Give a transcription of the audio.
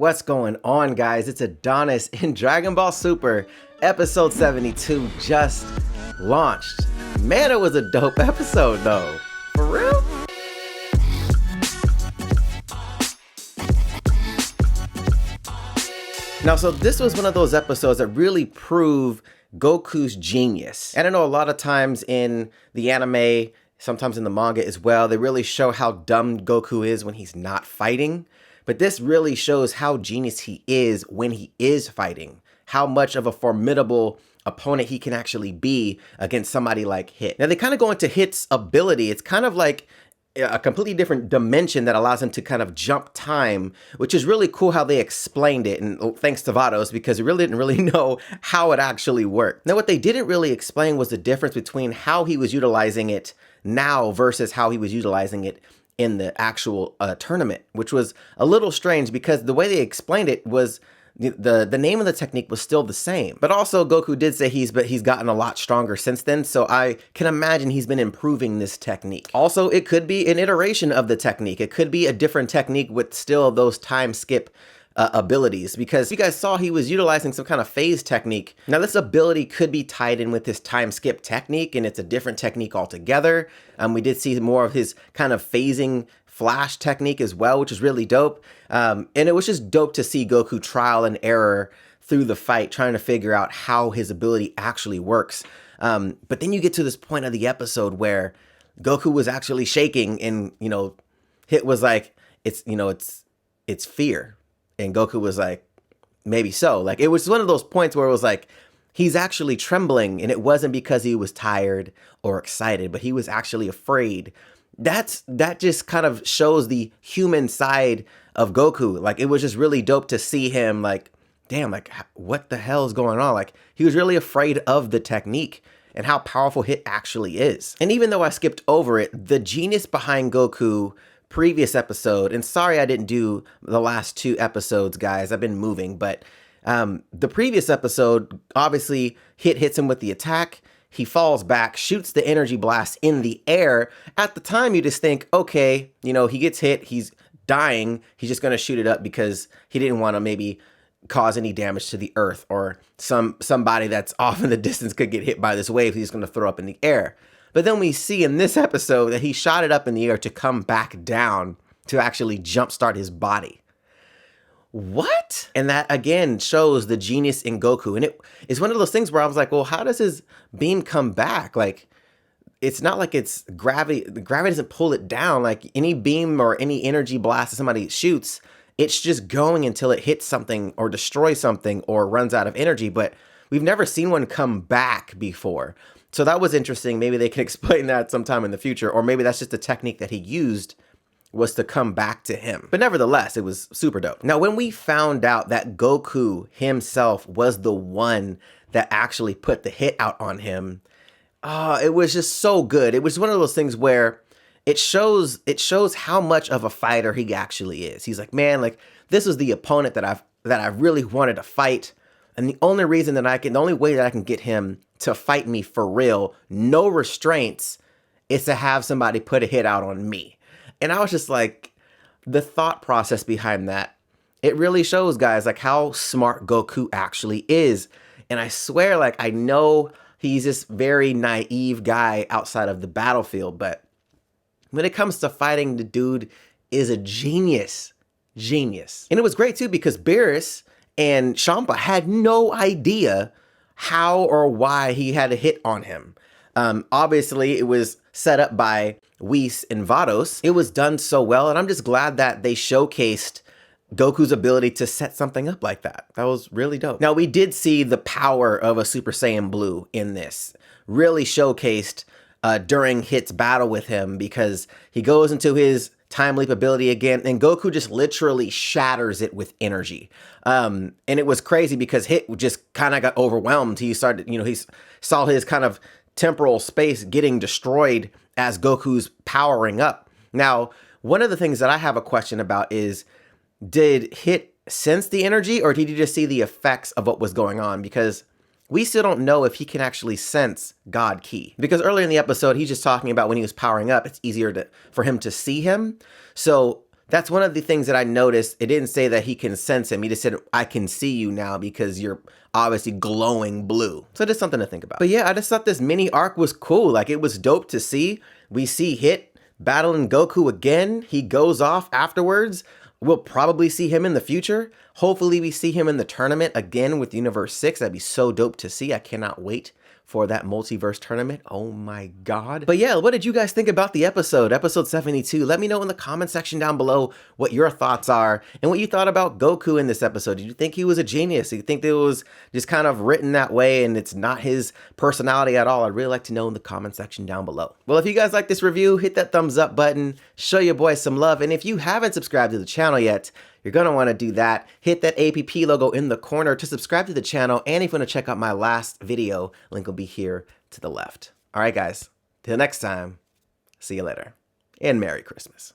What's going on, guys? It's Adonis in Dragon Ball Super. Episode 72 just launched. Man, it was a dope episode though. For real? Now, so this was one of those episodes that really prove Goku's genius. And I know a lot of times in the anime, sometimes in the manga as well, they really show how dumb Goku is when he's not fighting. But this really shows how genius he is when he is fighting, how much of a formidable opponent he can actually be against somebody like Hit. Now they kind of go into Hit's ability. It's kind of like a completely different dimension that allows him to kind of jump time, which is really cool how they explained it. And thanks to Vados, because we really didn't know how it actually worked. Now what they didn't really explain was the difference between how he was utilizing it now versus how he was utilizing it in the actual tournament, which was a little strange because the way they explained it was the name of the technique was still the same. But also Goku did say he's gotten a lot stronger since then, so I can imagine he's been improving this technique. Also, it could be an iteration of the technique. It could be a different technique with still those time skip abilities, because you guys saw he was utilizing some kind of phase technique. Now this ability could be tied in with his time skip technique, and it's a different technique altogether. We did see more of his kind of phasing flash technique as well, which is really dope. And it was just dope to see Goku trial and error through the fight, trying to figure out how his ability actually works. But then you get to this point of the episode where Goku was actually shaking, and Hit was like, it's fear. And Goku was like, maybe so. Like, it was one of those points where it was like, he's actually trembling, and it wasn't because he was tired or excited, but he was actually afraid. That just kind of shows the human side of Goku. Like, it was just really dope to see him like, damn, like, what the hell is going on? Like, he was really afraid of the technique and how powerful Hit actually is. And even though I skipped over it, the genius behind Goku previous episode, and sorry I didn't do the last two episodes, guys, I've been moving, but the previous episode, obviously Hit hits him with the attack, he falls back, shoots the energy blast in the air. At the time you just think, okay, he gets hit, he's dying, he's just gonna shoot it up because he didn't want to maybe cause any damage to the earth, or somebody that's off in the distance could get hit by this wave he's gonna throw up in the air. But then we see in this episode that he shot it up in the air to come back down to actually jumpstart his body. What? And that again shows the genius in Goku. And it's one of those things where I was like, well, how does his beam come back? Like, it's not like it's gravity. The gravity doesn't pull it down. Like any beam or any energy blast that somebody shoots, it's just going until it hits something or destroys something or runs out of energy. But we've never seen one come back before. So that was interesting. Maybe they can explain that sometime in the future, or maybe that's just a technique that he used was to come back to him. But nevertheless, it was super dope. Now, when we found out that Goku himself was the one that actually put the hit out on him, it was just so good. It was one of those things where it shows how much of a fighter he actually is. He's like, man, like, this was the opponent that I really wanted to fight. And the only way that I can get him to fight me for real, no restraints, is to have somebody put a hit out on me. And I was just like, the thought process behind that, it really shows, guys, like how smart Goku actually is. And I swear, like, I know he's this very naive guy outside of the battlefield, but when it comes to fighting, the dude is a genius. Genius. And it was great too, because Beerus and Champa had no idea how or why he had a hit on him. Obviously, it was set up by Whis and Vados. It was done so well, and I'm just glad that they showcased Goku's ability to set something up like that. That was really dope. Now, we did see the power of a Super Saiyan Blue in this, really showcased during Hit's battle with him, because he goes into his time leap ability again, and Goku just literally shatters it with energy. And it was crazy because Hit just kind of got overwhelmed. He started, he saw his kind of temporal space getting destroyed as Goku's powering up. Now, one of the things that I have a question about is, did Hit sense the energy, or did he just see the effects of what was going on? Because we still don't know if he can actually sense God Ki. Because earlier in the episode, he's just talking about when he was powering up, it's easier for him to see him. So That's one of the things that I noticed. It didn't say that he can sense him. He just said, I can see you now because you're obviously glowing blue. So just something to think about. But yeah, I just thought this mini arc was cool. Like, it was dope to see. We see Hit battling Goku again. He goes off afterwards. We'll probably see him in the future. Hopefully we see him in the tournament again with Universe 6. That'd be so dope to see. I cannot wait for that multiverse tournament. Oh my God. But yeah, what did you guys think about the episode 72? Let me know in the comment section down below what your thoughts are and what you thought about Goku in this episode. Did you think he was a genius? Did you think it was just kind of written that way and it's not his personality at all? I'd really like to know in the comment section down below. Well, if you guys like this review, hit that thumbs up button, show your boy some love. And if you haven't subscribed to the channel yet, you're going to want to do that. Hit that APP logo in the corner to subscribe to the channel. And if you want to check out my last video, link will be here to the left. All right, guys, till next time, see you later and Merry Christmas.